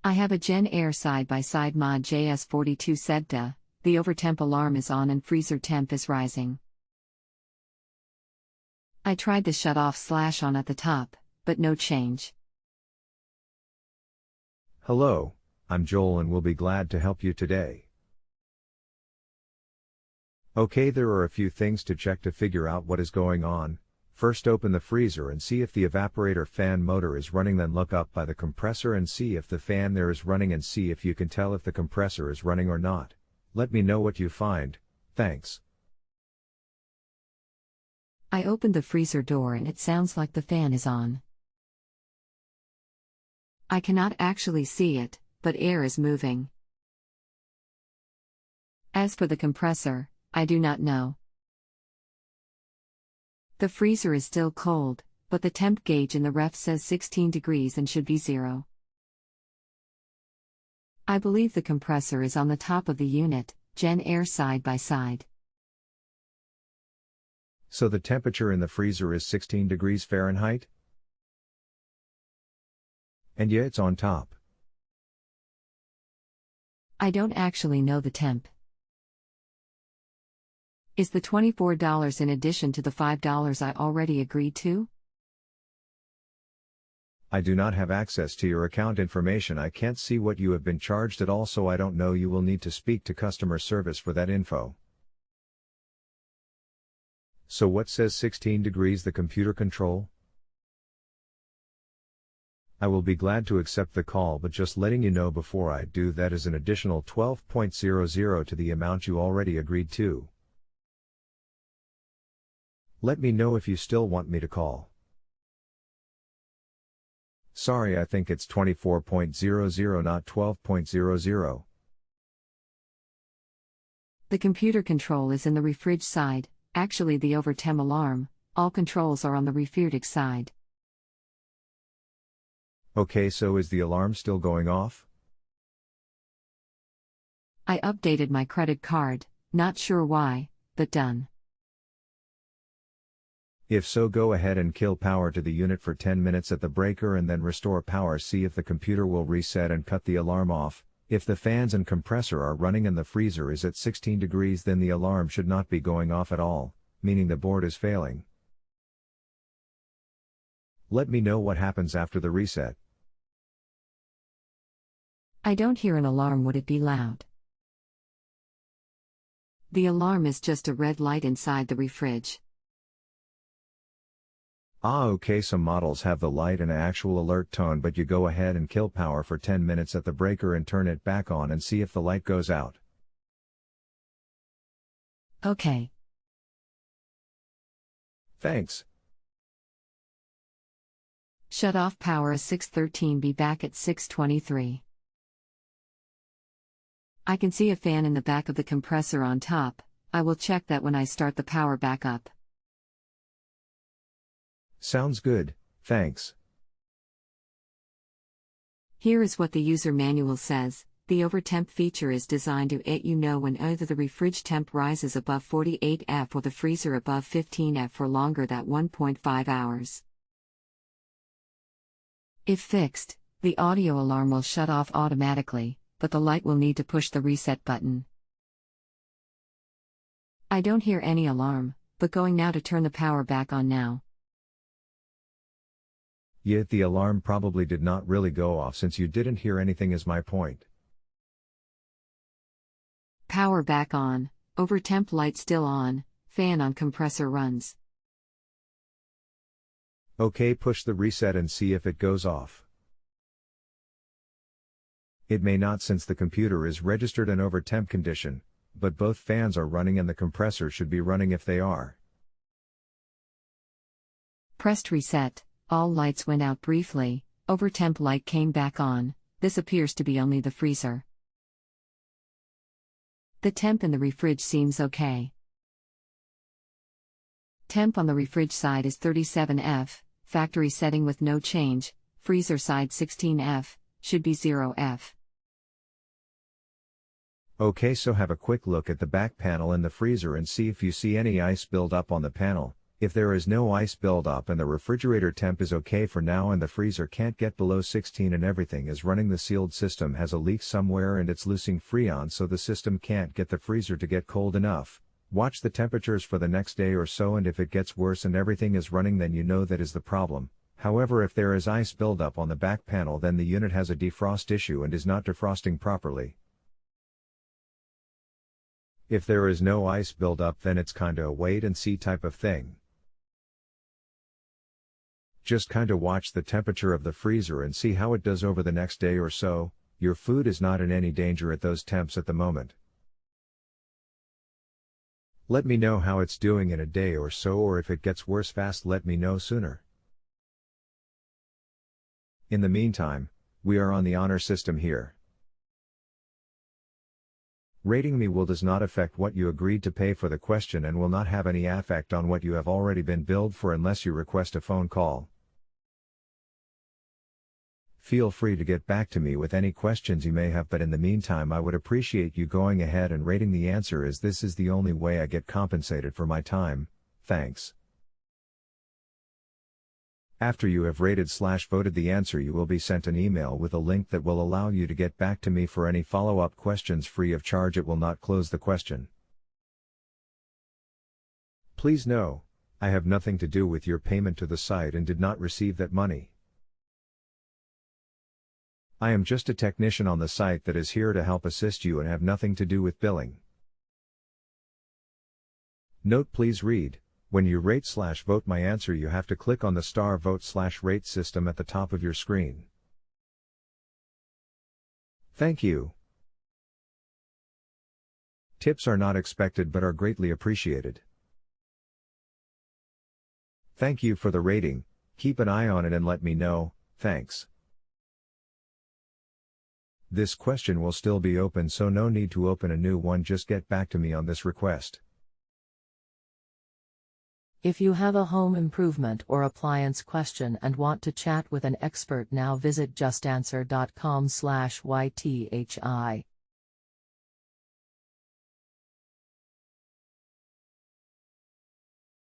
I have a Jenn Air side-by-side MOD JS42SEDBDA, the overtemp alarm is on and freezer temp is rising. I tried the shut-off/on at the top, but no change. Hello, I'm Joel and will be glad to help you today. Okay, there are a few things to check to figure out what is going on. First, open the freezer and see if the evaporator fan motor is running, then look up by the compressor and see if the fan there is running and see if you can tell if the compressor is running or not. Let me know what you find, thanks. I opened the freezer door and it sounds like the fan is on. I cannot actually see it, but air is moving. As for the compressor, I do not know. The freezer is still cold, but the temp gauge in the ref says 16 degrees and should be 0. I believe the compressor is on the top of the unit, Jenn Air side by side. So the temperature in the freezer is 16 degrees Fahrenheit? And yeah, it's on top. I don't actually know the temp. Is the $24 in addition to the $5 I already agreed to? I do not have access to your account information. I can't see what you have been charged at all, so I don't know. You will need to speak to customer service for that info. So what says 16 degrees the computer control? I will be glad to accept the call, but just letting you know before I do, that is an additional 12.00 to the amount you already agreed to. Let me know if you still want me to call. Sorry, I think it's 24.00 not 12.00. The computer control is in the refrig side, actually the overtemp alarm, all controls are on the refrig side. Okay, so is the alarm still going off? I updated my credit card, not sure why, but done. If so, go ahead and kill power to the unit for 10 minutes at the breaker and then restore power. See if the computer will reset and cut the alarm off. If the fans and compressor are running and the freezer is at 16 degrees, then the alarm should not be going off at all, meaning the board is failing. Let me know what happens after the reset. I don't hear an alarm. Would it be loud? The alarm is just a red light inside the refrig. Ah, okay, some models have the light and an actual alert tone, but you go ahead and kill power for 10 minutes at the breaker and turn it back on and see if the light goes out. Okay. Thanks. Shut off power at 6:13, be back at 6:23. I can see a fan in the back of the compressor on top. I will check that when I start the power back up. Sounds good, thanks. Here is what the user manual says. The overtemp feature is designed to let you know when either the refrig temp rises above 48 F or the freezer above 15 F for longer than 1.5 hours. If fixed, the audio alarm will shut off automatically, but the light will need to push the reset button. I don't hear any alarm, but going now to turn the power back on now. Yet the alarm probably did not really go off since you didn't hear anything, is my point. Power back on, overtemp light still on, fan on, compressor runs. Okay, push the reset and see if it goes off. It may not since the computer is registered an overtemp condition, but both fans are running and the compressor should be running if they are. Pressed reset. All lights went out briefly, overtemp light came back on. This appears to be only the freezer. The temp in the refrig seems okay. Temp on the refrig side is 37 F, factory setting with no change, freezer side 16 F, should be 0 F. Okay, so have a quick look at the back panel in the freezer and see if you see any ice build up on the panel. If there is no ice buildup and the refrigerator temp is okay for now and the freezer can't get below 16 and everything is running, the sealed system has a leak somewhere and it's losing freon, so the system can't get the freezer to get cold enough. Watch the temperatures for the next day or so, and if it gets worse and everything is running, then you know that is the problem. However, if there is ice buildup on the back panel, then the unit has a defrost issue and is not defrosting properly. If there is no ice buildup, then it's kinda a wait and see type of thing. Just kinda watch the temperature of the freezer and see how it does over the next day or so. Your food is not in any danger at those temps at the moment. Let me know how it's doing in a day or so, or if it gets worse fast, let me know sooner. In the meantime, we are on the honor system here. Rating me does not affect what you agreed to pay for the question and will not have any effect on what you have already been billed for unless you request a phone call. Feel free to get back to me with any questions you may have, but in the meantime I would appreciate you going ahead and rating the answer, as this is the only way I get compensated for my time. Thanks. After you have rated/voted the answer, you will be sent an email with a link that will allow you to get back to me for any follow-up questions free of charge. It will not close the question. Please know, I have nothing to do with your payment to the site and did not receive that money. I am just a technician on the site that is here to help assist you and have nothing to do with billing. Note: please read, when you rate/vote my answer, you have to click on the star vote/rate system at the top of your screen. Thank you. Tips are not expected but are greatly appreciated. Thank you for the rating. Keep an eye on it and let me know. Thanks. This question will still be open, so no need to open a new one. Just get back to me on this request. If you have a home improvement or appliance question and want to chat with an expert, now visit justanswer.com/ythi.